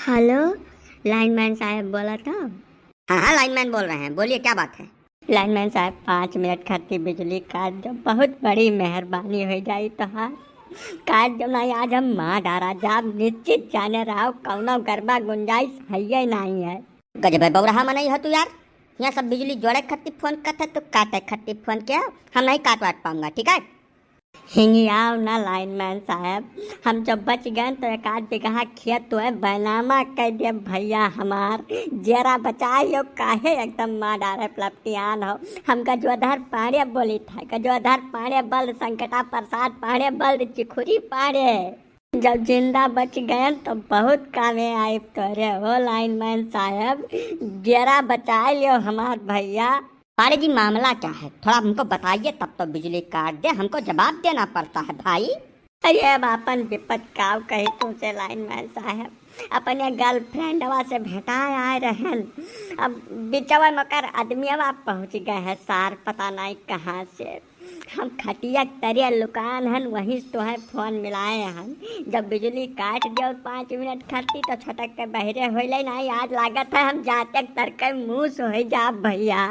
Hello, lineman साहब बोला था। हाँ हाँ, लाइनमैन बोल रहे हैं, बोलिए क्या बात है। लाइनमैन साहब 5 मिनट खातिर बिजली काट दो, बहुत बड़ी मेहरबानी हो जाई तो। हाँ, काट दो नहीं, आज हम माँ डारा जाब निश्चित जाने रहो कौनो गरबा गुंजाइश है नहीं है। गजब है बौराहा मनाई है तू यार। यहाँ सब बिजली जोड़े खत्ती फोन करते तो काटे खत्ती फोन किया, हम नहीं काट वाट पाऊंगा, ठीक है। हिंगियाओ ना लाइनमैन साहब, हम जब बच गए तो एक आध बीघा खेत तो है बैनामा कह दिए भैया हमार, जरा बचाइयो काहे एकदम माँ डारे पलपटियान हो। हमका जो अधर पाड़े बोली था, जो अधर पाड़े बल संकटा प्रसाद पाड़े बल चिखुरी पाड़े, जब जिंदा बच गए तो बहुत कामे आए तोरे हो लाइनमैन साहब, जरा बचा लियो हमार भैया। पाड़े जी मामला क्या है, थोड़ा हमको बताइए, तब तो बिजली काट दे, हमको जवाब देना पड़ता है भाई। अरे अब अपन विपत काव कही तुमसे लाइनमैन साहब, अपने गर्लफ्रेंडवा से भेटाए आए रहन, अब बिचवा मकर आदमियावा पहुँच गए हैं सार पता नहीं कहाँ से। हम खटिया तरिया लुकान हन, वहीं तो है फोन मिलाए हन। जब बिजली काट दिया 5 मिनट खाती तो छटक के बहरे हो नहीं, आज लागत है हम जाते तरके मुँह हो जा भैया।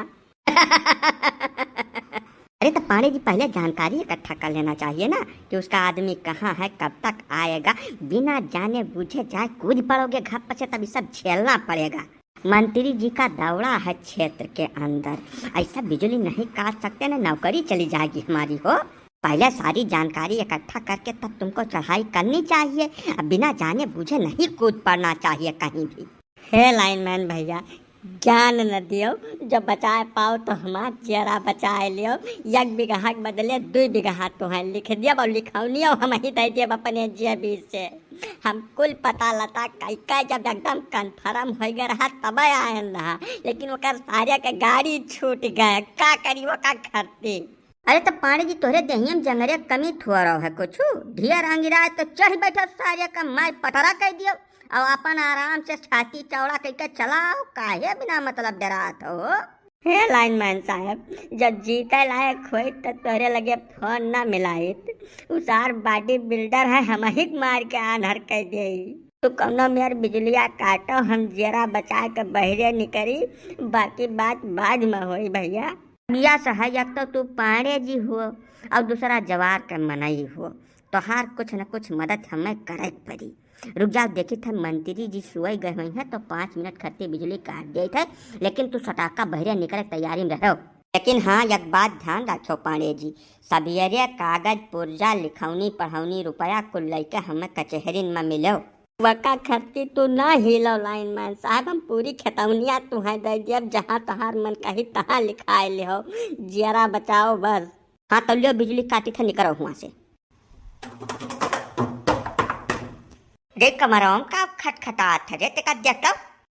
अरे तो पाड़े जी पहले जानकारी इकट्ठा कर लेना चाहिए ना कि उसका आदमी कहाँ है, कब तक आएगा। बिना जाने बूझे जाए कूद पड़ोगे घर पर से, तभी सब झेलना पड़ेगा। मंत्री जी का दौड़ा है क्षेत्र के अंदर, ऐसा बिजली नहीं काट सकते ना, नौकरी चली जाएगी हमारी हो। पहले सारी जानकारी इकट्ठा करके तब तुमको चढ़ाई करनी चाहिए, अब बिना जाने बूझे नहीं कूद पड़ना चाहिए कहीं भी। हे लाइनमैन भैया, जान न दियो, जब बचाए पाओ तो हमार जरा बचाए लियो। 1 बीघा के बदले 2 बीघा तो है लिख दिया और लिखौनियो हम ही दे दिए अपने जेबी से। हम कुल पता लता कई जब एकदम कन्फर्म हो गया रहा तब आयन रहा, लेकिन वो सारे के गाड़ी छूट गए, का करी वो का करती। अरे तो पाड़े जी तोहरे दहियम जंगरे कमी थुआ रहो है कुछ ढियर अंगिरा तो चढ़ बैठो सारे का मैं पटरा कह दियो, अब अपन आराम से छाती चौड़ा करके चलाओ, काहे बिना मतलब डरात हो। हे लाइनमैन साहब, जब जीते लायक होई तो तोहरे लगे फोन ना मिलाइत, उसार बॉडी बिल्डर है, हम ही मार के आनहर कह दे। तो कौनो मेर बिजलिया काटो, हम जरा बचा के बहरे निकरी, बाकी बात बाद में होई भैया। या सहायक तो तू पाड़े जी हो और दूसरा जवार के मनई हो, तो हर कुछ न कुछ मदद हमें करे पड़ी। रुक जाओ, देखी थे मंत्री जी सोई गए हुए हैं तो 5 मिनट खत्ती बिजली काट दिए थे, लेकिन तू सटाका बहरे निकले तैयारी में रहो। लेकिन हाँ एक बात ध्यान रखो पाड़े जी, सवेरे कागज पुर्जा लिखौनी पढ़ौनी रुपया कुल लेके हमें कचहरी में मिलो। वका खर्ची तू ना हिलो लाइनमैन साहब, हम पूरी खेतौनिया तुम्हें दे दिया, जहाँ तहार मन कही तहाँ लिखाए ले हो, जरा बचाओ बस। हाँ तो लियो, बिजली काटी थे निकलो वहाँ से। देख कमरों का खटखटात है, ते का देखो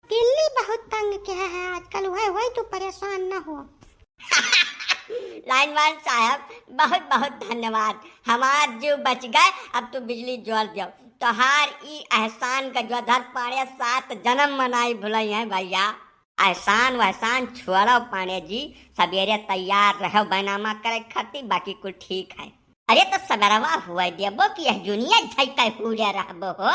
दिल्ली बहुत तंग क्या है आजकल, वही तो परेशान ना हो। लाइनमैन साहब बहुत बहुत धन्यवाद, हमार जीव बच गए, अब तो बिजली जोड़ दियो। तोहार ई एहसान का जो धर पाड़े 7 जन्म मनाई भुलई है भैया। एहसान वहसान छोड़ो पाड़े जी, सवेरे तैयार रहो बैनामा करे खाती, बाकी कुछ ठीक है। अरे तो सगरवा हुआ देबो कि यह दुनिया झटके पूरे रहबो हो।